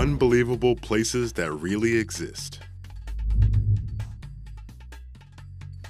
Unbelievable places that really exist.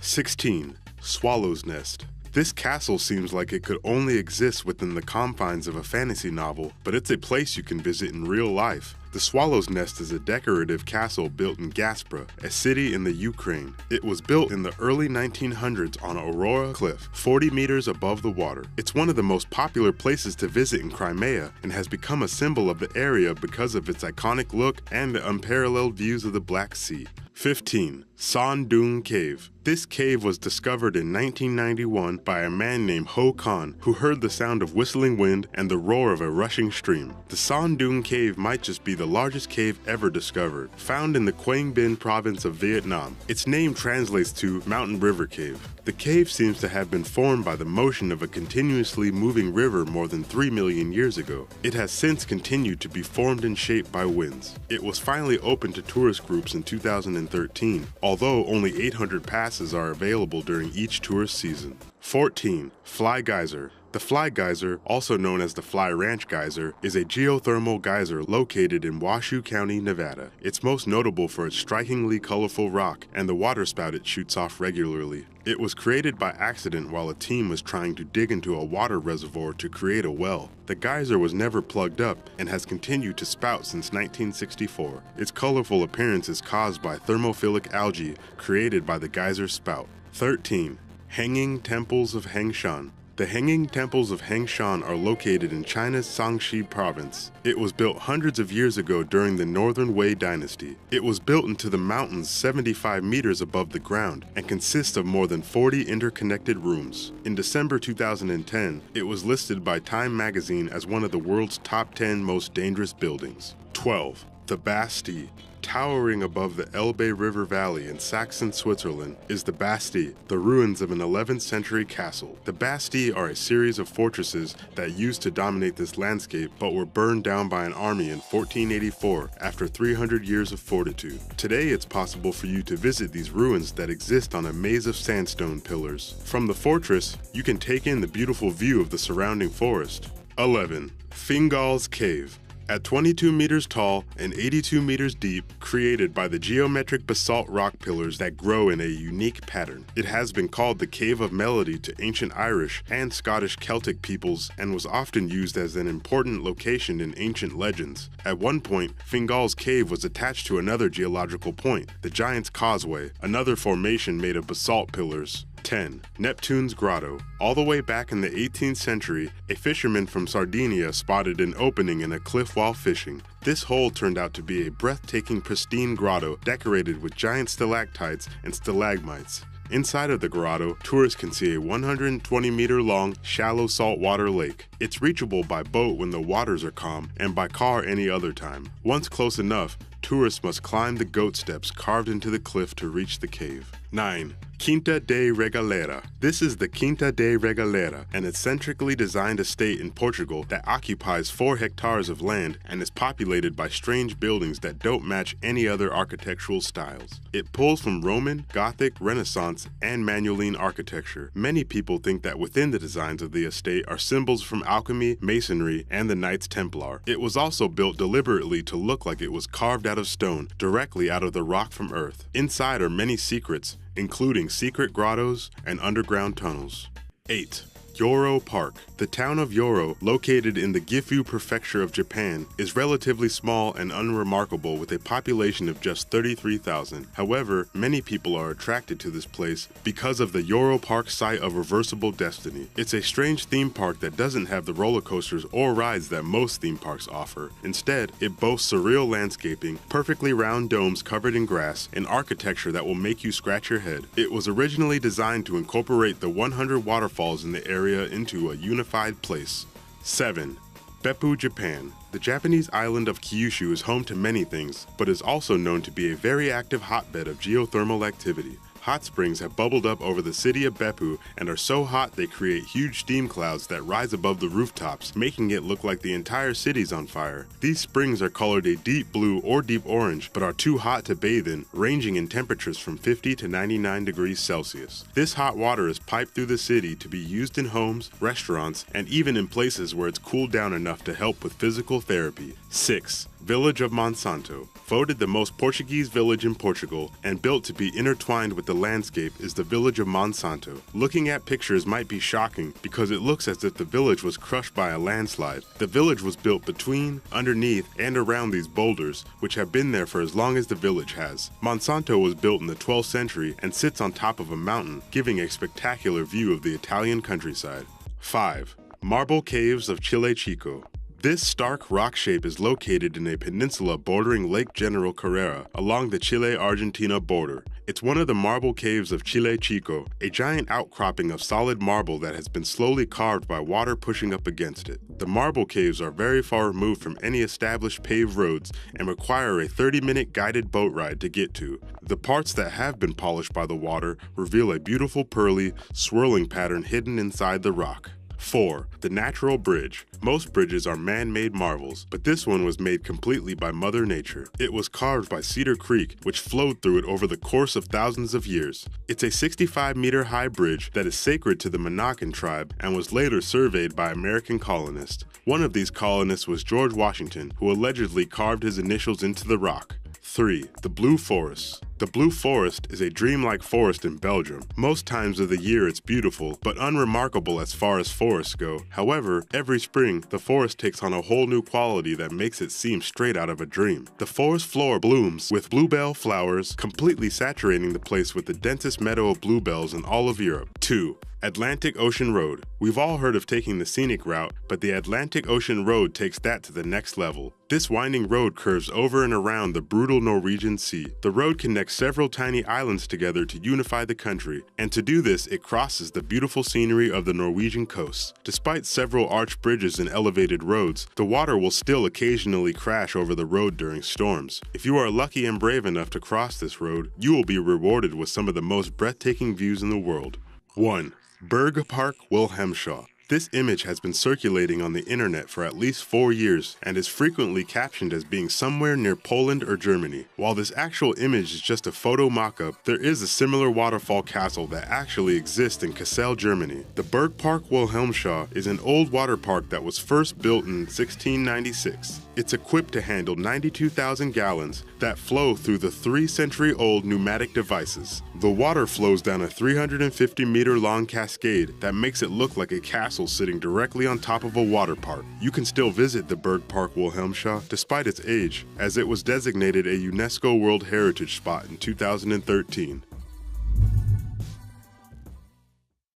16. Swallow's Nest. This castle seems like it could only exist within the confines of a fantasy novel, but it's a place you can visit in real life. The Swallow's Nest is a decorative castle built in Gazprom, a city in the Ukraine. It was built in the early 1900s on a Aurora cliff, 40 meters above the water. It's one of the most popular places to visit in Crimea and has become a symbol of the area because of its iconic look and the unparalleled views of the Black Sea. 15. Sondung Cave. This cave was discovered in 1991 by a man named Ho Khan, who heard the sound of whistling wind and the roar of a rushing stream. The Sondung Cave might just be the largest cave ever discovered. Found in the Quang Binh province of Vietnam, its name translates to Mountain River Cave. The cave seems to have been formed by the motion of a continuously moving river more than 3 million years ago. It has since continued to be formed and shaped by winds. It was finally opened to tourist groups in 2013, although only 800 passes are available during each tourist season. 14. Fly Geyser. The Fly Geyser, also known as the Fly Ranch Geyser, is a geothermal geyser located in Washoe County, Nevada. It's most notable for its strikingly colorful rock and the waterspout it shoots off regularly. It was created by accident while a team was trying to dig into a water reservoir to create a well. The geyser was never plugged up and has continued to spout since 1964. Its colorful appearance is caused by thermophilic algae created by the geyser spout. 13. Hanging Temples of Hengshan. The Hanging Temples of Hengshan are located in China's Shaanxi province. It was built hundreds of years ago during the Northern Wei dynasty. It was built into the mountains 75 meters above the ground and consists of more than 40 interconnected rooms. In December 2010, it was listed by Time magazine as one of the world's top 10 most dangerous buildings. 12. The Bastille. Towering above the Elbe River Valley in Saxon, Switzerland, is the Bastille, the ruins of an 11th century castle. The Bastille are a series of fortresses that used to dominate this landscape but were burned down by an army in 1484 after 300 years of fortitude. Today it's possible for you to visit these ruins that exist on a maze of sandstone pillars. From the fortress, you can take in the beautiful view of the surrounding forest. 11. Fingal's Cave. At 22 meters tall and 82 meters deep, created by the geometric basalt rock pillars that grow in a unique pattern. It has been called the Cave of Melody to ancient Irish and Scottish Celtic peoples and was often used as an important location in ancient legends. At one point, Fingal's Cave was attached to another geological point, the Giant's Causeway, another formation made of basalt pillars. 10. Neptune's Grotto. All the way back in the 18th century, a fisherman from Sardinia spotted an opening in a cliff while fishing. This hole turned out to be a breathtaking, pristine grotto decorated with giant stalactites and stalagmites. Inside of the grotto, tourists can see a 120-meter-long, shallow saltwater lake. It's reachable by boat when the waters are calm and by car any other time. Once close enough, tourists must climb the goat steps carved into the cliff to reach the cave. 9. Quinta de Regalera. This is the Quinta de Regalera, an eccentrically designed estate in Portugal that occupies 4 hectares of land and is populated by strange buildings that don't match any other architectural styles. It pulls from Roman, Gothic, Renaissance, and Manueline architecture. Many people think that within the designs of the estate are symbols from alchemy, masonry, and the Knights Templar. It was also built deliberately to look like it was carved out of stone, directly out of the rock from Earth. Inside are many secrets, including secret grottos and underground tunnels. 8. Yoro Park. The town of Yoro, located in the Gifu Prefecture of Japan, is relatively small and unremarkable with a population of just 33,000. However, many people are attracted to this place because of the Yoro Park site of reversible destiny. It's a strange theme park that doesn't have the roller coasters or rides that most theme parks offer. Instead, it boasts surreal landscaping, perfectly round domes covered in grass, and architecture that will make you scratch your head. It was originally designed to incorporate the 100 waterfalls in the area into a unified place. 7. Beppu, Japan. The Japanese island of Kyushu is home to many things, but is also known to be a very active hotbed of geothermal activity. Hot springs have bubbled up over the city of Beppu and are so hot they create huge steam clouds that rise above the rooftops, making it look like the entire city's on fire. These springs are colored a deep blue or deep orange, but are too hot to bathe in, ranging in temperatures from 50 to 99 degrees Celsius. This hot water is piped through the city to be used in homes, restaurants, and even in places where it's cooled down enough to help with physical therapy. 6. Village of Monsanto. Voted the most Portuguese village in Portugal and built to be intertwined with the landscape is the village of Monsanto. Looking at pictures might be shocking because it looks as if the village was crushed by a landslide. The village was built between, underneath, and around these boulders, which have been there for as long as the village has. Monsanto was built in the 12th century and sits on top of a mountain, giving a spectacular view of the Italian countryside. 5. Marble Caves of Chile Chico. This stark rock shape is located in a peninsula bordering Lake General Carrera along the Chile-Argentina border. It's one of the marble caves of Chile Chico, a giant outcropping of solid marble that has been slowly carved by water pushing up against it. The marble caves are very far removed from any established paved roads and require a 30-minute guided boat ride to get to. The parts that have been polished by the water reveal a beautiful pearly, swirling pattern hidden inside the rock. 4. The Natural Bridge. Most bridges are man-made marvels, but this one was made completely by Mother Nature. It was carved by Cedar Creek, which flowed through it over the course of thousands of years. It's a 65-meter-high bridge that is sacred to the Monacan tribe and was later surveyed by American colonists. One of these colonists was George Washington, who allegedly carved his initials into the rock. 3. The Blue Forest. The Blue Forest is a dreamlike forest in Belgium. Most times of the year it's beautiful, but unremarkable as far as forests go. However, every spring, the forest takes on a whole new quality that makes it seem straight out of a dream. The forest floor blooms with bluebell flowers, completely saturating the place with the densest meadow of bluebells in all of Europe. 2. Atlantic Ocean Road. We've all heard of taking the scenic route, but the Atlantic Ocean Road takes that to the next level. This winding road curves over and around the brutal Norwegian Sea. The road connects several tiny islands together to unify the country, and to do this, it crosses the beautiful scenery of the Norwegian coast. Despite several arched bridges and elevated roads, the water will still occasionally crash over the road during storms. If you are lucky and brave enough to cross this road, you will be rewarded with some of the most breathtaking views in the world. 1. Bergpark Wilhelmshaw. This image has been circulating on the internet for at least 4 years and is frequently captioned as being somewhere near Poland or Germany. While this actual image is just a photo mock-up, there is a similar waterfall castle that actually exists in Kassel, Germany. The Bergpark Wilhelmshaw is an old water park that was first built in 1696. It's equipped to handle 92,000 gallons that flow through the 3-century-old pneumatic devices. The water flows down a 350-meter-long cascade that makes it look like a castle sitting directly on top of a water park. You can still visit the Bergpark Wilhelmshaw despite its age, as it was designated a UNESCO World Heritage Spot in 2013.